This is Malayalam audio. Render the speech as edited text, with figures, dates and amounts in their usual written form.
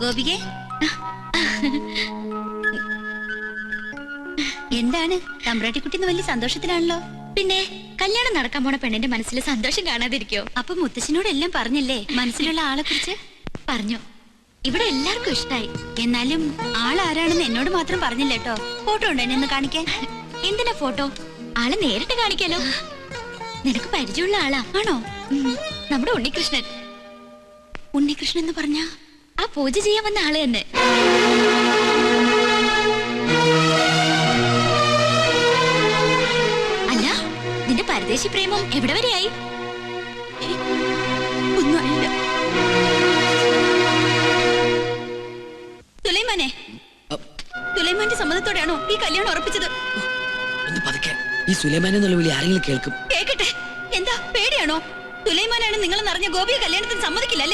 ഗോപികെ, എന്താണ് തമ്പ്രാട്ടിക്കുട്ടിന്ന് വലിയ സന്തോഷത്തിലാണല്ലോ? പിന്നെ കല്യാണം നടക്കാൻ പോണ പെണ്ണിന്റെ മനസ്സിൽ സന്തോഷം കാണാതിരിക്കോ? അപ്പൊ മുത്തശ്ശനോട് എല്ലാം പറഞ്ഞില്ലേ മനസ്സിലുള്ള ആളെ കുറിച്ച്? പറഞ്ഞു. ഇവിടെ എല്ലാവർക്കും ഇഷ്ടായി. എന്നാലും ആളാരാണെന്ന് എന്നോട് മാത്രം പറഞ്ഞില്ല കേട്ടോ. ഫോട്ടോ ഉണ്ടോ എന്നെ ഒന്ന് കാണിക്കാൻ? എന്തിനാ ഫോട്ടോ? ആളെ നേരിട്ട് കാണിക്കാലോ. നിനക്ക് പരിചയമുള്ള ആളാ. ആണോ? നമ്മുടെ ഉണ്ണികൃഷ്ണൻ. ഉണ്ണികൃഷ്ണൻ എന്ന് പറഞ്ഞ ആ പൂജ ചെയ്യാൻ വന്ന ആള് തന്നെ. അല്ല, നിന്റെ പരദേശി പ്രേമം എവിടെ വരെയായി? ഒന്നും അറിയില്ല. സുലൈമാനെ, സുലൈമാന്റെ സമ്മതത്തോടെയാണോ ഈ കല്യാണം ഉറപ്പിച്ചത്? ഒന്ന് പതുക്കെ. ഈ സുലൈമാനെ എന്നുള്ള വിളി ആരെങ്കിലും കേൾക്കും. കേക്കട്ടെ. എന്താ പേടിയാണോ? സുലൈമാനാണ് നിങ്ങളെന്നറിഞ്ഞ ഗോപിയെ കല്യാണത്തിന് സമ്മതിക്കില്ലല്ലേ?